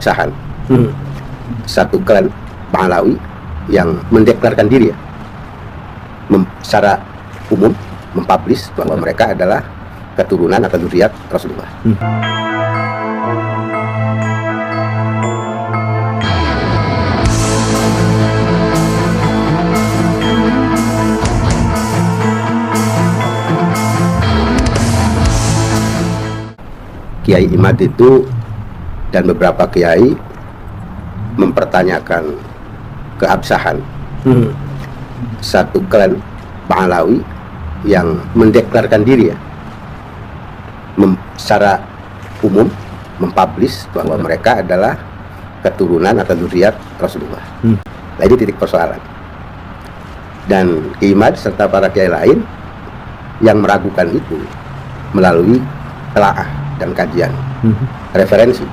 keabsahan satu klan Pahlawi yang mendeklarkan diri ya, secara umum mempublish bahwa mereka adalah keturunan atau dzurriyyat Rasulullah. Kiai Imad itu dan beberapa kiai mempertanyakan keabsahan satu klan Pahlawi yang mendeklarkan diri ya, secara umum mempublish bahwa mereka adalah keturunan atau dzurriyyat Rasulullah. Nah, ini titik persoalan. Dan Kiai Imad serta para kiai lain yang meragukan itu melalui telaah dan kajian referensi,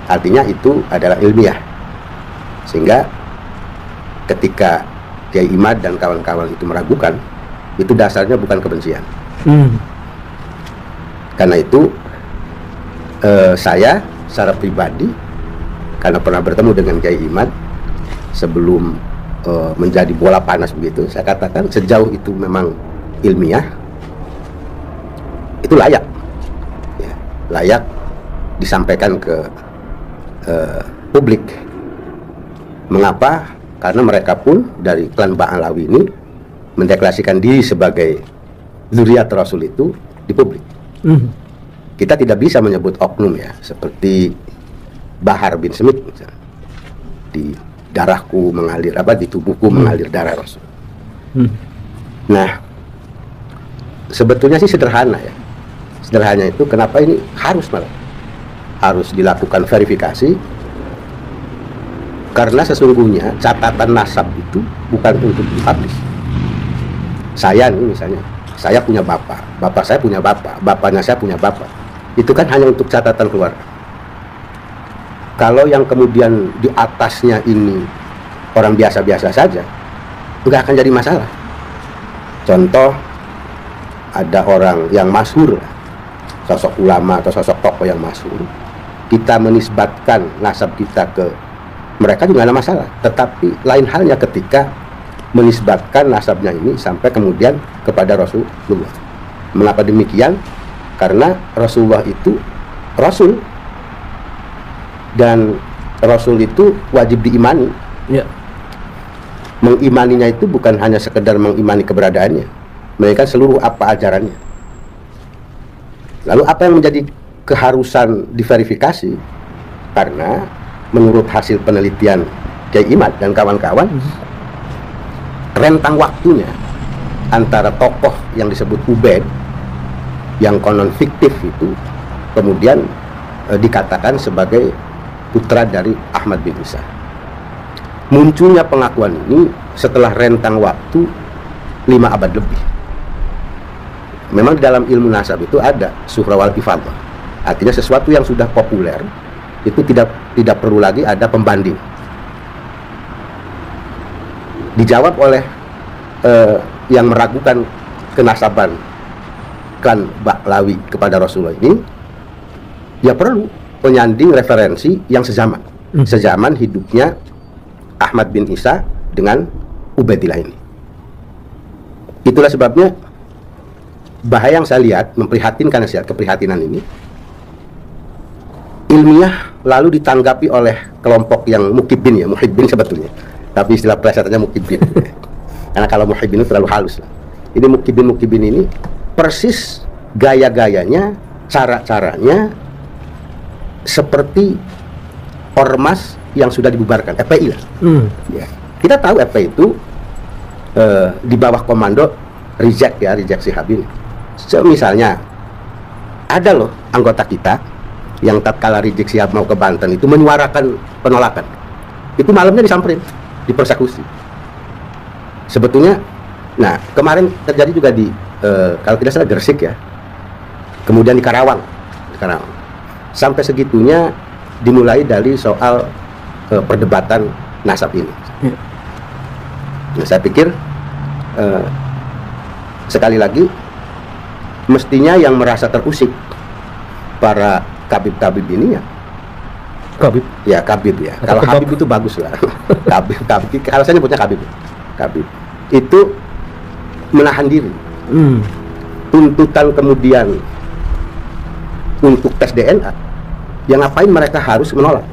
artinya itu adalah ilmiah, sehingga ketika Kiai Imad dan kawan-kawan itu meragukan, itu dasarnya bukan kebencian. Karena itu saya secara pribadi, karena pernah bertemu dengan Kiai Imad sebelum menjadi bola panas begitu, saya katakan sejauh itu memang ilmiah, itu layak disampaikan ke publik. Mengapa? Karena mereka pun dari klan Pahlawi ini mendeklarasikan diri sebagai dzurriyyat Rasul itu di publik. Kita tidak bisa menyebut oknum ya, seperti Bahar bin Smith misalnya. Di darahku mengalir di tubuhku mengalir darah Rasul. Nah, sebetulnya sih sederhana ya. Sederhananya itu kenapa ini harus dilakukan verifikasi, karena sesungguhnya catatan nasab itu bukan untuk dipublish. Saya nih misalnya, saya punya bapak saya punya bapaknya saya punya bapak, itu kan hanya untuk catatan keluarga. Kalau yang kemudian di atasnya ini orang biasa-biasa saja, nggak akan jadi masalah. Contoh, ada orang yang masyhur, sosok ulama atau sosok tokoh yang masyhur, kita menisbatkan nasab kita ke mereka juga ada masalah. Tetapi lain halnya ketika menisbatkan nasabnya ini sampai kemudian kepada Rasulullah. Mengapa demikian? Karena Rasulullah itu Rasul, dan Rasul itu wajib diimani. Mengimaninya itu bukan hanya sekedar mengimani keberadaannya, melainkan seluruh apa ajarannya. Lalu apa yang menjadi keharusan diverifikasi? Karena menurut hasil penelitian Kiai Imad dan kawan-kawan, rentang waktunya antara tokoh yang disebut Ubaid yang konon fiktif itu kemudian dikatakan sebagai putra dari Ahmad bin Isa. Munculnya pengakuan ini setelah rentang waktu 5 abad lebih. Memang di dalam ilmu nasab itu ada suhra wal ifadah, artinya sesuatu yang sudah populer itu tidak perlu lagi ada pembanding. Dijawab oleh yang meragukan kenasaban klan Pahlawi kepada Rasulullah ini, ya perlu penyanding referensi yang sezaman hidupnya Ahmad bin Isa dengan Ubaidillah ini. Itulah sebabnya bahaya yang saya lihat, memprihatinkan saya, keprihatinan ini ilmiah lalu ditanggapi oleh kelompok yang muhibbin ya, muhibbin sebetulnya, tapi istilah plesetannya muhibbin. Karena kalau muhibbin itu terlalu halus lah. Ini muhibbin ini persis gaya-gayanya, cara-caranya seperti ormas yang sudah dibubarkan, FPI lah. Ya. Kita tahu FPI itu di bawah komando Rizik Syihab. Misalnya ada loh anggota kita yang tatkala Rizik Syihab mau ke Banten itu menyuarakan penolakan, itu malamnya disamperin, dipersekusi. Sebetulnya, nah kemarin terjadi juga di kalau tidak salah Gresik ya, kemudian di Karawang. Sampai segitunya dimulai dari soal perdebatan nasab ini. Nah, saya pikir sekali lagi mestinya yang merasa terusik para tabib-tabib ini ya Khabib. Ya Khabib ya. Atau Kalau kebab. Habib itu bagus lah. Khabib. Kalau saya nyebutnya Khabib. Khabib itu menahan diri. Tuntutan kemudian untuk tes DNA, yang ngapain mereka harus menolak?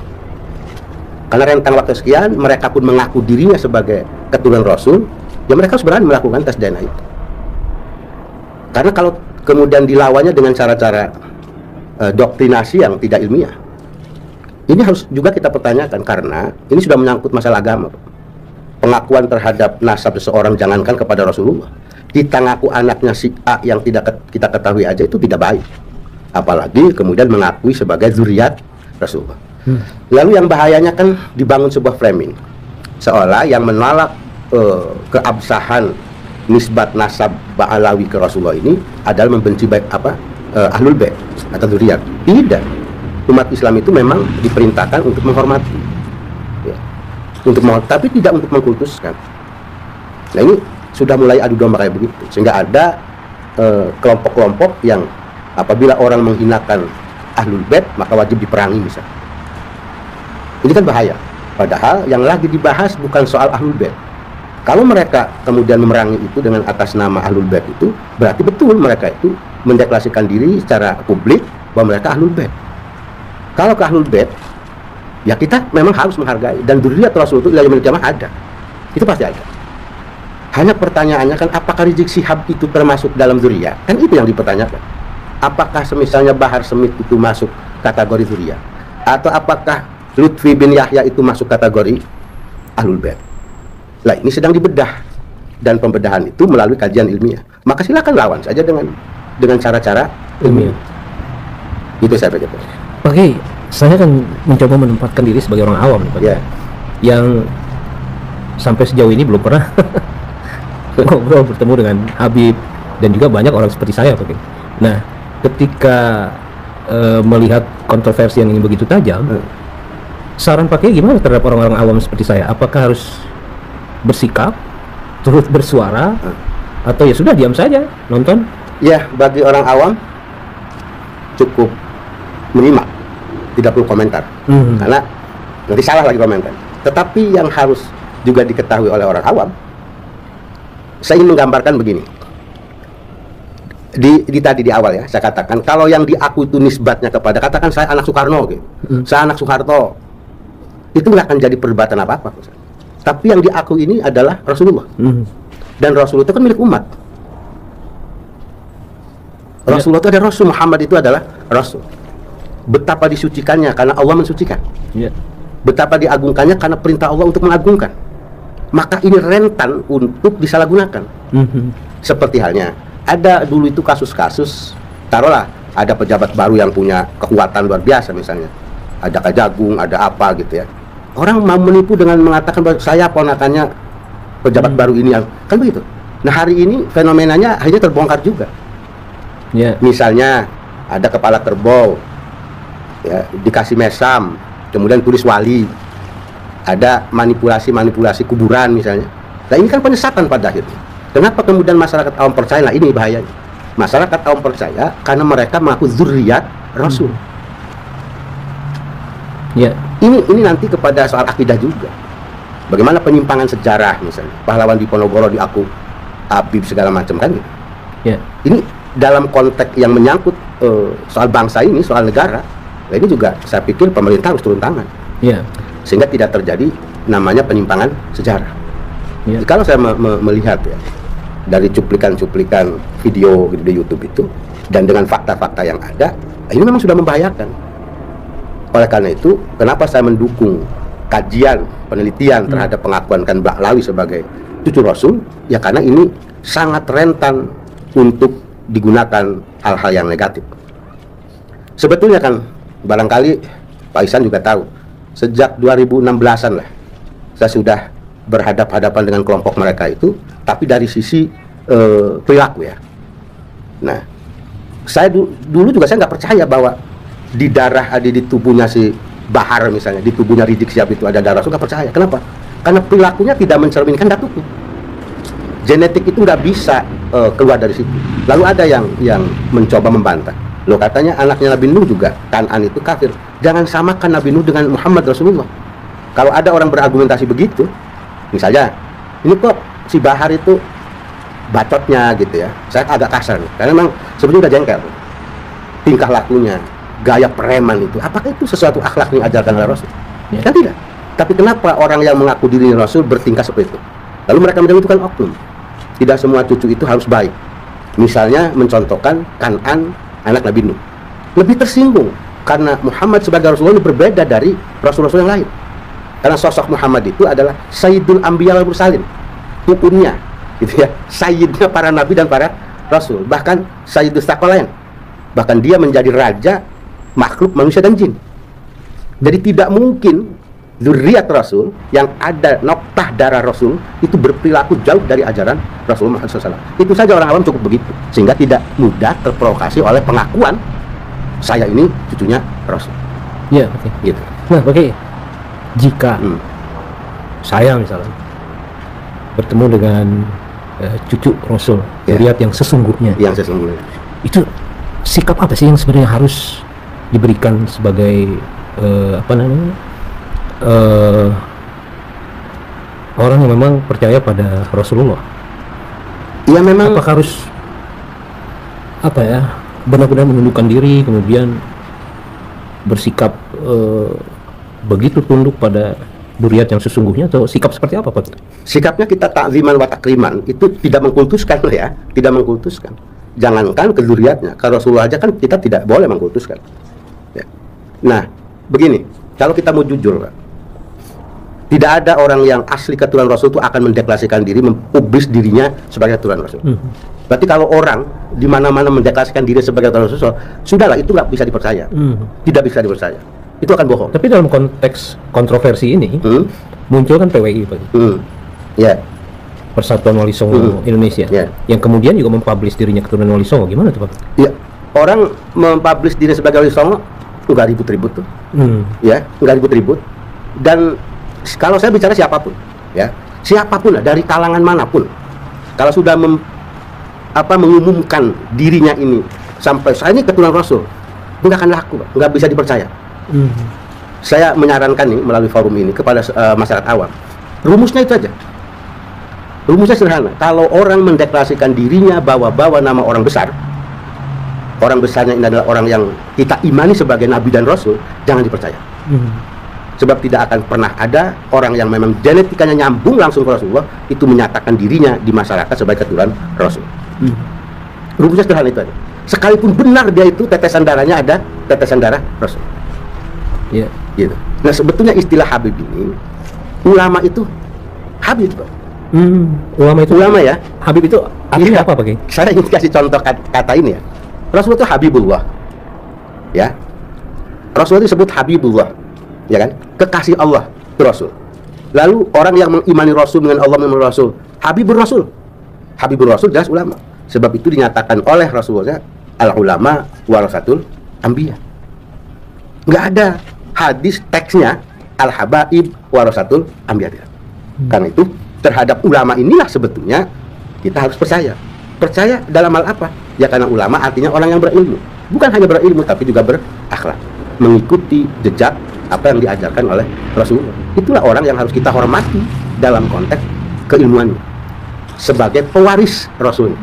Karena rentang waktu sekian, mereka pun mengaku dirinya sebagai keturunan Rasul, ya mereka harus berani melakukan tes DNA itu. Karena kalau kemudian dilawannya dengan cara-cara doktrinasi yang tidak ilmiah, ini harus juga kita pertanyakan, karena ini sudah menyangkut masalah agama. Pengakuan terhadap nasab seseorang, jangankan kepada Rasulullah, kita ngaku anaknya si A yang tidak kita ketahui aja itu tidak baik, apalagi kemudian mengakui sebagai zuriat Rasulullah. Lalu yang bahayanya kan dibangun sebuah framing seolah yang menolak keabsahan nisbat nasab Ba'alawi ke Rasulullah ini adalah membenci baik Ahlul Bait atau zuriat. Tidak, umat Islam itu memang diperintahkan untuk menghormati, ya, tapi tidak untuk mengkultuskan. Nah ini sudah mulai adu domba kayak begitu, sehingga ada kelompok-kelompok yang apabila orang menghinakan Ahlul Bait maka wajib diperangi misalnya. Ini kan bahaya, padahal yang lagi dibahas bukan soal Ahlul Bait. Kalau mereka kemudian memerangi itu dengan atas nama Ahlul Bait, itu berarti betul mereka itu mendeklarasikan diri secara publik bahwa mereka Ahlul Bait. Kalau ke Ahlul Bait, ya kita memang harus menghargai, dan dzurriyyah Rasul itu ila yaumil qiyamah ada, itu pasti ada. Hanya pertanyaannya kan, apakah Rizik Syihab itu termasuk dalam dzurriyyah? Kan itu yang dipertanyakan. Apakah semisalnya Bahar Smith itu masuk kategori dzurriyyah, atau apakah Lutfi bin Yahya itu masuk kategori Ahlul Bait? Lah ini sedang dibedah, dan pembedahan itu melalui kajian ilmiah. Maka silakan lawan saja dengan cara-cara ilmiah. Itu saya pikir. Oke, saya kan mencoba menempatkan diri sebagai orang awam nih, Pak. Ya. Yang sampai sejauh ini belum pernah ngobrol bertemu dengan Habib dan juga banyak orang seperti saya, Pak. Nah, ketika melihat kontroversi yang ini begitu tajam, saran Pak gimana terhadap orang-orang awam seperti saya? Apakah harus bersikap, turut bersuara, atau ya sudah diam saja, nonton? Ya, bagi orang awam cukup menyimak, tidak perlu komentar, karena nanti salah lagi komentar. Tetapi yang harus juga diketahui oleh orang awam, saya ingin menggambarkan begini. Tadi di awal ya, saya katakan kalau yang diaku itu nisbatnya kepada, katakan saya anak Soekarno, gitu. Saya anak Soeharto, itu nggak akan jadi perdebatan apa-apa. Tapi yang diaku ini adalah Rasulullah, dan Rasulullah itu kan milik umat. Rasulullah itu ada Rasul, Muhammad itu adalah Rasul. Betapa disucikannya karena Allah mensucikan. Betapa diagungkannya karena perintah Allah untuk mengagungkan. Maka ini rentan untuk disalahgunakan. Seperti halnya ada dulu itu kasus-kasus, taruhlah ada pejabat baru yang punya kekuatan luar biasa misalnya, ada Kejagung, ada apa gitu ya. Orang mau menipu dengan mengatakan bahwa saya ponakannya pejabat baru ini, yang kan begitu. Nah hari ini fenomenanya akhirnya terbongkar juga. Misalnya ada kepala kerbau, ya, dikasih mesam, kemudian tulis wali, ada manipulasi kuburan misalnya. Nah ini kan penyesatan pada akhirnya. Kenapa kemudian masyarakat awam percaya? Nah ini bahayanya. Masyarakat awam percaya karena mereka mengaku dzurriyyat Rasul. Ini nanti kepada soal akidah juga. Bagaimana penyimpangan sejarah misalnya, pahlawan Diponegoro diaku Habib segala macam kan gitu. Ini dalam konteks yang menyangkut soal bangsa ini, soal negara. Nah ini juga saya pikir pemerintah harus turun tangan, sehingga tidak terjadi namanya penyimpangan sejarah. Kalau saya melihat ya dari cuplikan-cuplikan video di YouTube itu, dan dengan fakta-fakta yang ada, ini memang sudah membahayakan. Oleh karena itu, kenapa saya mendukung kajian penelitian terhadap pengakuan kan Ba'alawi sebagai cucu Rasul? Ya karena ini sangat rentan untuk digunakan hal-hal yang negatif. Sebetulnya kan barangkali Pak Ihsan juga tahu, sejak 2016-an lah saya sudah berhadap-hadapan dengan kelompok mereka itu, tapi dari sisi perilaku ya. Nah, saya dulu juga saya nggak percaya bahwa di darah ada di tubuhnya si Bahar misalnya, di tubuhnya Rizik Syihab itu ada darah Rasul, nggak percaya. Kenapa? Karena perilakunya tidak mencerminkan datukku. Genetik itu nggak bisa keluar dari situ. Lalu ada yang mencoba membantah. Lo katanya anaknya Nabi Nuh juga, Kan'an itu kafir. Jangan samakan Nabi Nuh dengan Muhammad Rasulullah. Kalau ada orang berargumentasi begitu, misalnya, ini kok si Bahar itu bacotnya gitu ya, saya agak kasar nih, karena memang sebenarnya udah jengkel. Tingkah lakunya, gaya preman itu, apakah itu sesuatu akhlak yang diajarkan oleh Rasul? Ya. Kan tidak. Tapi kenapa orang yang mengaku diri Rasul bertingkah seperti itu? Lalu mereka bilang itu kan oknum. Tidak semua cucu itu harus baik. Misalnya mencontohkan Kan'an, anak Nabi Nuh, lebih tersinggung karena Muhammad sebagai Rasulullah berbeda dari Rasul-Rasul yang lain. Karena sosok Muhammad itu adalah Sayyidul Anbiya wal Mursalin, pukunnya, gitu ya, Sayyidnya para Nabi dan para Rasul, bahkan Sayyidul Tsaqalain, bahkan dia menjadi raja makhluk manusia dan jin. Jadi tidak mungkin zuriat Rasul yang ada noktah darah Rasul itu berperilaku jauh dari ajaran Rasulullah SAW. Itu saja orang awam cukup begitu, sehingga tidak mudah terprovokasi oleh pengakuan saya ini cucunya Rasul. Ya, oke. Gitu. Nah, oke. Jika saya misalnya bertemu dengan cucu Rasul, Ya. zuriat yang sesungguhnya, Yang sesungguhnya. itu sikap apa sih yang sebenarnya harus diberikan sebagai orang yang memang percaya pada Rasulullah? Ya memang Apakah harus benar-benar menundukkan diri, kemudian bersikap begitu tunduk pada zuriat yang sesungguhnya, atau sikap seperti apa, Pak? sikapnya kita takziman wa takriman, itu tidak mengkultuskan loh ya, tidak mengkultuskan. Jangankan ke zuriatnya, ke Rasulullah aja kan kita tidak boleh mengkultuskan. Ya. Nah, begini, kalau kita mau jujur, Pak, tidak ada orang yang asli keturunan Rasul itu akan mendeklarasikan diri, mempublis dirinya sebagai keturunan Rasul. Berarti kalau orang di mana-mana mendeklarasikan diri sebagai keturunan Rasul, sudahlah, itu nggak bisa dipercaya, tidak bisa dipercaya. Itu akan bohong. Tapi dalam konteks kontroversi ini muncul kan PWI, Pak, Ya, Persatuan Wali Songo Indonesia, Ya. yang kemudian juga mempublish dirinya keturunan Wali Songo. Gimana tuh, Pak? ya. Orang mempublis diri sebagai Wali Songo nggak ribut-ribut tuh, ya, nggak ribut-ribut. Dan kalau saya bicara siapapun, ya, siapapun lah, dari kalangan manapun, kalau sudah mengumumkan dirinya ini sampai saya ini keturunan Rasul, nggak akan laku, Pak. Nggak bisa dipercaya. Saya menyarankan nih melalui forum ini kepada masyarakat awam, rumusnya itu aja. Rumusnya sederhana. Kalau orang mendeklarasikan dirinya bawa-bawa nama orang besar, orang besarnya ini adalah orang yang kita imani sebagai Nabi dan Rasul, jangan dipercaya. Sebab tidak akan pernah ada orang yang memang genetikanya nyambung langsung ke Rasulullah itu menyatakan dirinya di masyarakat sebagai keturunan Rasul. Rumusnya sederhana itu aja. Sekalipun benar dia itu tetesan darahnya ada tetesan darah Rasul. Ya. Gitu. Nah, sebetulnya istilah Habib ini, ulama itu Habib, Pak. Ulama ya. Habib itu artinya Iya. apa, Pak? Saya ingin kasih contoh kata ini ya. Rasul itu Habibullah, ya. Rasul itu disebut Habibullah, ya kan? Kekasih Allah itu Rasul. Lalu orang yang mengimani Rasul dengan Allah mengimani Rasul, Habibur Rasul. Habibur Rasul jelas ulama. Sebab itu dinyatakan oleh Rasulullah, al ulama warasatul anbiya. Nggak ada hadis teksnya al habaib warasatul anbiya. Karena itu terhadap ulama inilah sebetulnya kita harus percaya. Percaya dalam hal apa? Ya karena ulama artinya orang yang berilmu. Bukan hanya berilmu tapi juga berakhlak, mengikuti jejak apa yang diajarkan oleh Rasulullah. Itulah orang yang harus kita hormati dalam konteks keilmuannya sebagai pewaris Rasul.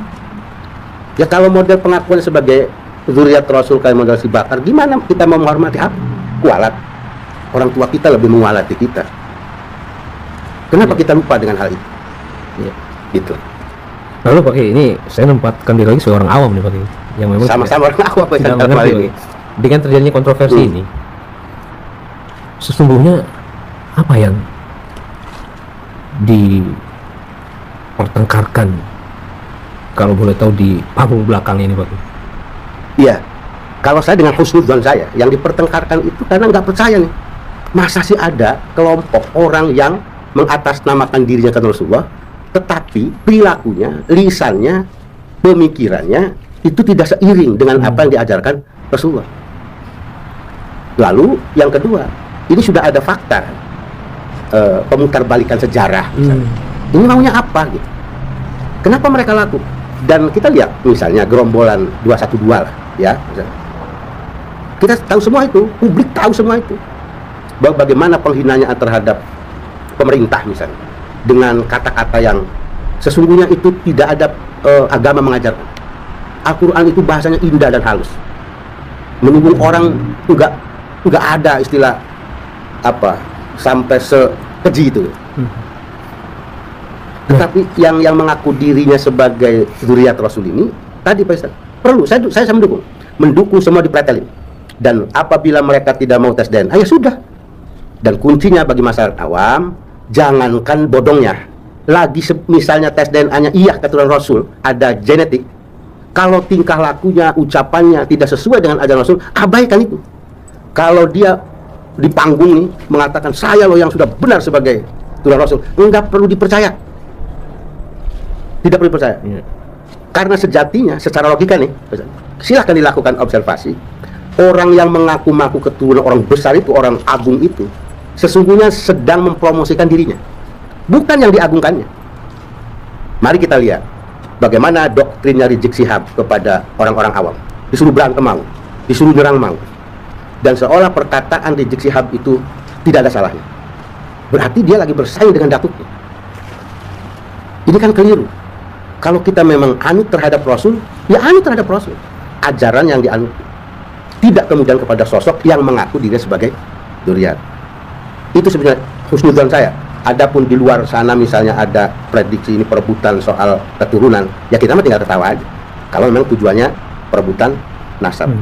Ya kalau model pengakuan sebagai zuriat Rasul kayak model si Bakar, gimana kita mau menghormati apa? Kualat. Orang tua kita lebih mengualati kita. Kenapa kita lupa dengan hal itu? Ya. Gitu. Lalu, Pak, ini saya menempatkan diri lagi seorang awam nih, Pak, yang memang Sama-sama orang aku apa tidak yang mengerti, ini. Pak. Dengan terjadinya kontroversi ini, sesungguhnya apa yang dipertengkarkan, kalau boleh tahu, di panggung belakang ini, Pak? Iya. Kalau saya dengan husnudzon saya, yang dipertengkarkan itu karena nggak percaya nih. Masa sih ada kelompok orang yang mengatasnamakan dirinya ke Rasulullah, tetapi perilakunya, lisannya, pemikirannya itu tidak seiring dengan apa yang diajarkan Rasulullah. Lalu yang kedua, ini sudah ada fakta, pemutarbalikan sejarah. Ini maunya apa gitu? Kenapa mereka laku? Dan kita lihat misalnya gerombolan 212 lah, ya, Kita tahu semua itu, publik tahu semua itu. Bagaimana penghinaan terhadap pemerintah misalnya, dengan kata-kata yang sesungguhnya itu tidak ada agama mengajarkan. Al-Quran itu bahasanya indah dan halus. Menyinggung orang nggak ada istilah apa sampai sekeji itu. Tetapi yang mengaku dirinya sebagai zuriat Rasul ini tadi Pak Ustaz, perlu saya mendukung semua dipletelin. Dan apabila mereka tidak mau tes DNA, ya sudah. Dan kuncinya bagi masyarakat awam, jangankan bodongnya, lagi misalnya tes DNA-nya iya keturunan Rasul, ada genetik. Kalau tingkah lakunya, ucapannya tidak sesuai dengan ajaran Rasul, abaikan itu. Kalau dia di panggung nih mengatakan saya loh yang sudah benar sebagai keturunan Rasul, enggak perlu dipercaya. Tidak perlu dipercaya. Karena sejatinya secara logika nih, silahkan dilakukan observasi. Orang yang mengaku-ngaku keturunan orang besar itu, orang agung itu, sesungguhnya sedang mempromosikan dirinya, bukan yang diagungkannya. Mari kita lihat bagaimana doktrinnya Rizik Syihab kepada orang-orang awam. Disuruh berantem mau, disuruh nyerang mau, dan seolah perkataan Rizik Syihab itu tidak ada salahnya. Berarti dia lagi bersaing dengan datuknya. Ini kan keliru. Kalau kita memang anut terhadap Rasul, ya anut terhadap Rasul, ajaran yang dianut, tidak kemudian kepada sosok yang mengaku dirinya sebagai dzurriyyah. Itu sebenarnya husnudzon saya. Adapun di luar sana misalnya ada prediksi ini perebutan soal keturunan, ya kita mah tinggal ketawa aja. Kalau memang tujuannya perebutan nasab.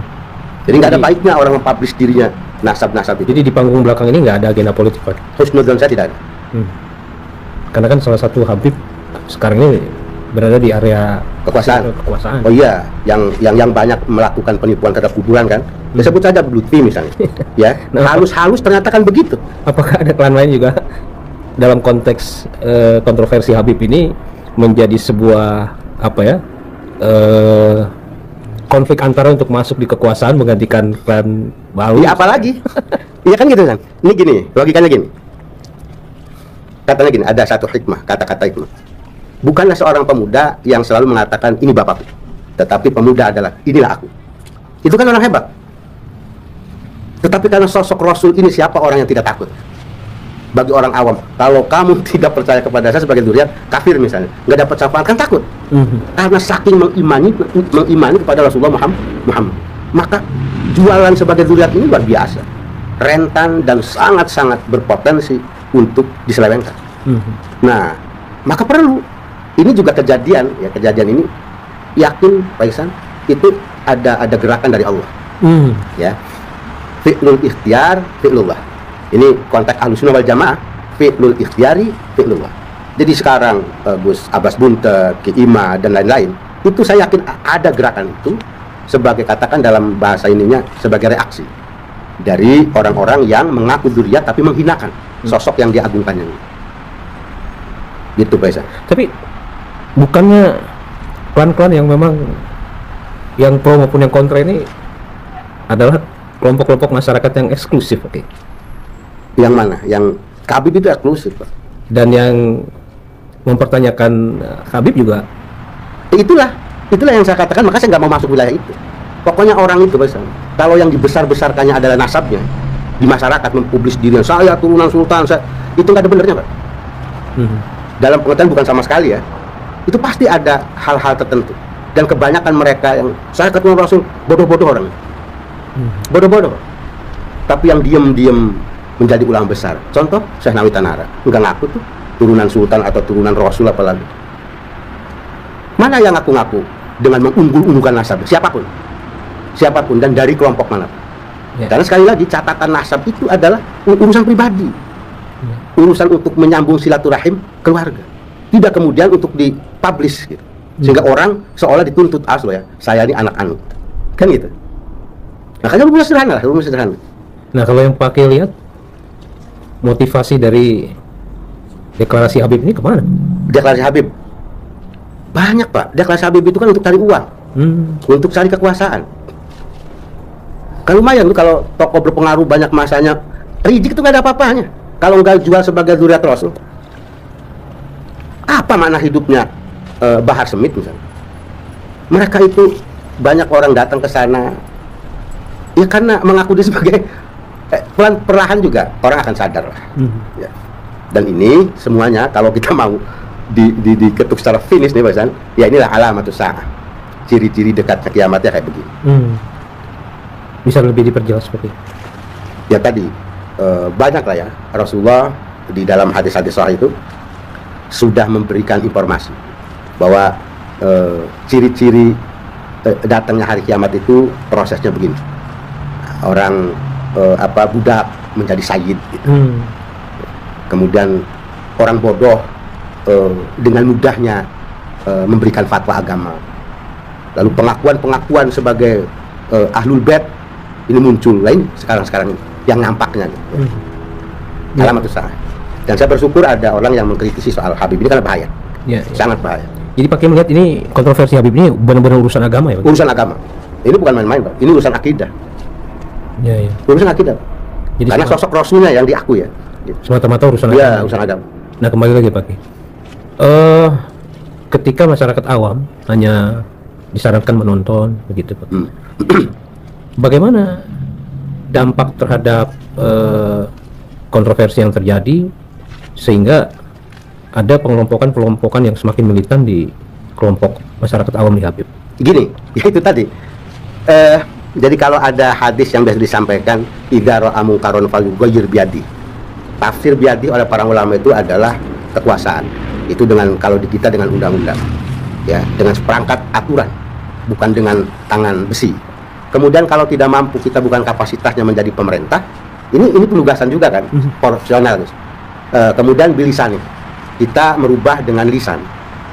Jadi nggak ada baiknya orang mempublish dirinya nasab-nasab itu. Jadi di panggung belakang ini nggak ada agenda politik, Pak? Husnudzon saya tidak ada. Karena kan salah satu Habib sekarang ini berada di area kekuasaan. Oh iya, yang banyak melakukan penipuan terhadap kuburan kan. Ya sebut saja Lutfi misalnya. Ya, halus-halus ternyata kan begitu. Apakah ada klan lain juga dalam konteks kontroversi Habib ini menjadi sebuah apa ya? Konflik antara untuk masuk di kekuasaan menggantikan klan baru. Ya apalagi? Iya kan gitu kan. Ini gini, logikanya gini. Katanya gini, ada satu hikmah, kata-kata hikmah. Bukanlah seorang pemuda yang selalu mengatakan ini bapakku, tetapi pemuda adalah inilah aku. Itu kan orang hebat. Tetapi karena sosok Rasul ini, siapa orang yang tidak takut? Bagi orang awam, kalau kamu tidak percaya kepada saya sebagai dzurriyyah, kafir misalnya, nggak dapat syafaat, kan takut. Karena saking mengimani kepada Rasulullah Muhammad. Maka jualan sebagai dzurriyyah ini luar biasa, rentan dan sangat-sangat berpotensi untuk diselewengkan. Nah, maka perlu. Ini juga kejadian ini yakin Pak Ihsan itu ada gerakan dari Allah. Ya. Fi'lul ikhtiyar, fi'lullah. Ini konteks Ahlussunnah wal Jamaah, fi'lul ikhtiyari, fi'lullah. Jadi sekarang Gus Abbas Bunte, Ki Ima dan lain-lain, itu saya yakin ada gerakan itu sebagai katakan dalam bahasa ininya sebagai reaksi dari orang-orang yang mengaku dzurriyyah tapi menghinakan sosok yang diagungkannya. Gitu Pak Ihsan. Tapi bukannya klan-klan yang memang yang pro maupun yang kontra ini adalah kelompok-kelompok masyarakat yang eksklusif, oke? Yang mana? Yang Habib itu eksklusif, Pak. Dan yang mempertanyakan Habib juga. Itulah yang saya katakan, maka saya nggak mau masuk wilayah itu. Pokoknya orang itu, Pak, kalau yang dibesar-besarkannya adalah nasabnya di masyarakat, mempublis dirinya saya turunan sultan, itu nggak ada benernya, Pak. Dalam pengertian bukan sama sekali ya. Itu pasti ada hal-hal tertentu, dan kebanyakan mereka yang saya keturunan Rasul bodoh-bodoh orang, bodoh-bodoh, tapi yang diem-diem menjadi ulama besar. Contoh Syekh Nawawi Tanara, enggak ngaku tuh turunan sultan atau turunan Rasul apalagi. Mana yang ngaku-ngaku dengan mengunggul-unggulkan nasab? Siapapun dan dari kelompok mana. Karena sekali lagi catatan nasab itu adalah urusan pribadi, urusan untuk menyambung silaturahim keluarga, tidak kemudian untuk dipublish gitu. Sehingga orang seolah dituntut aslo ya, saya ini anak anu, kan gitu. Makanya rumus sederhana. Nah, kalau yang pakai lihat motivasi dari deklarasi Habib ini kemana? Deklarasi Habib banyak, Pak. Deklarasi Habib itu kan untuk cari uang, untuk cari kekuasaan. Kan lumayan tuh kalau tokoh berpengaruh banyak masanya. Rizik itu nggak ada apa-apanya kalau nggak jual sebagai dzurriyyah Rasul. Apa makna hidupnya Bahar Smith misalnya? Mereka itu banyak orang datang ke sana Ya karena mengaku dia sebagai perlahan juga orang akan sadar lah. Ya. Dan ini semuanya kalau kita mau diketuk secara finish nih Pak San, ya inilah alamatus saah. Ciri-ciri dekatnya kiamatnya kayak begini. Bisa lebih diperjelas seperti itu? Ya tadi banyak lah ya Rasulullah di dalam hadis-hadis sahih itu sudah memberikan informasi bahwa ciri-ciri datangnya hari kiamat itu prosesnya begini. Orang budak menjadi sayyid gitu. Kemudian orang bodoh dengan mudahnya memberikan fatwa agama. Lalu pengakuan sebagai ahlul bait ini muncul lain sekarang ini yang nampaknya gitu. Alamatus saah. Dan saya bersyukur ada orang yang mengkritisi soal Habib ini karena bahaya. Sangat bahaya. Jadi Pak Kiai melihat ini kontroversi Habib ini benar-benar urusan agama ya Pak? Urusan agama. Ini bukan main-main Pak. Ini urusan akidah. Urusan akidah. Jadi karena sosok Rasulnya yang diakui ya. Gitu. Semata-mata urusan agama. Iya, urusan agama. Nah, kembali lagi Pak Kiai. Ketika masyarakat awam hanya disarankan menonton begitu Pak. Bagaimana dampak terhadap kontroversi yang terjadi sehingga ada pengelompokan yang semakin militan di kelompok masyarakat awam di Habib? Gini, ya itu tadi. Jadi kalau ada hadis yang biasa disampaikan idza ra'a munkaron falyughayyir biyadi. Tafsir biyadi oleh para ulama itu adalah kekuasaan. Itu dengan kalau di kita dengan undang-undang. Ya, dengan seperangkat aturan, bukan dengan tangan besi. Kemudian kalau tidak mampu, kita bukan kapasitasnya menjadi pemerintah, ini penugasan juga kan, proporsional. Kemudian bilisan, kita merubah dengan lisan.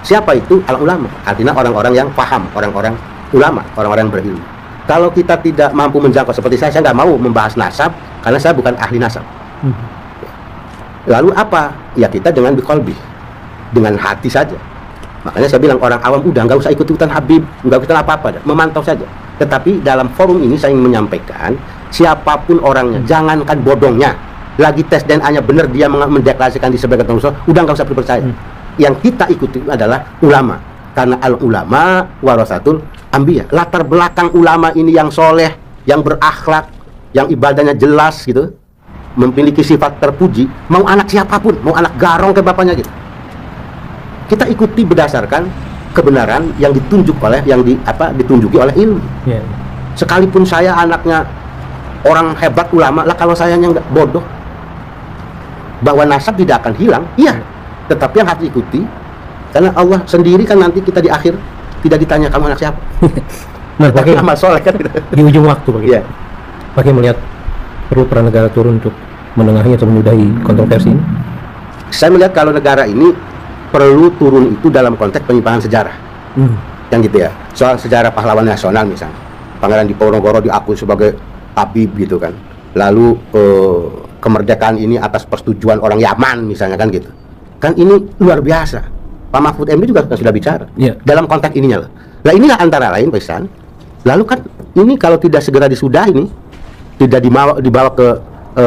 Siapa itu? Al ulama. Artinya orang-orang yang paham, orang-orang ulama, orang-orang yang berilmu. Kalau kita tidak mampu menjangkau seperti saya nggak mau membahas nasab karena saya bukan ahli nasab. Lalu apa? Ya kita dengan biqalbi, dengan hati saja. Makanya saya bilang orang awam udah nggak usah ikut-ikutan Habib, nggak usah apa-apa, memantau saja. Tetapi dalam forum ini saya ingin menyampaikan siapapun orangnya, jangankan bodongnya, lagi tes DNA-nya benar dia mendeklarasikan di sebagai Rasul, udah nggak usah dipercaya. Yang kita ikuti adalah ulama, karena al ulama warasatul anbiya. Latar belakang ulama ini yang soleh, yang berakhlak, yang ibadahnya jelas gitu, memiliki sifat terpuji, mau anak siapapun, mau anak garong ke bapaknya gitu, kita ikuti berdasarkan kebenaran yang ditunjuk oleh ditunjuki oleh ilmu. Sekalipun saya anaknya orang hebat ulama lah, kalau saya nggak bodoh, bahwa nasab tidak akan hilang, iya, tetapi yang harus diikuti karena Allah sendiri kan nanti kita di akhir tidak ditanya kamu anak siapa. Nah, Pak Kiai, amal soleh kan di ujung waktu Pak Kiai. Pak Kiai melihat perlu peran negara turun untuk menengahi atau menyudahi kontroversi ini? Saya melihat kalau negara ini perlu turun itu dalam konteks penyimpangan sejarah. Yang gitu ya. Soal sejarah pahlawan nasional misalnya. Pangeran Diponegoro diakui sebagai Habib gitu kan. Lalu kemerdekaan ini atas persetujuan orang Yaman misalnya kan gitu. Kan ini luar biasa. Pak Mahfud MD juga sudah bicara. Dalam konteks ininya loh. Nah inilah antara lain Pak Ihsan. Lalu kan ini kalau tidak segera disudahi nih, tidak dibawa ke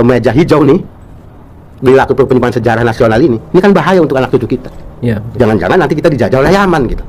meja hijau nih, dilakukan penyimpangan sejarah nasional ini kan bahaya untuk anak cucu kita. Jangan-jangan nanti kita dijajah oleh Yaman gitu.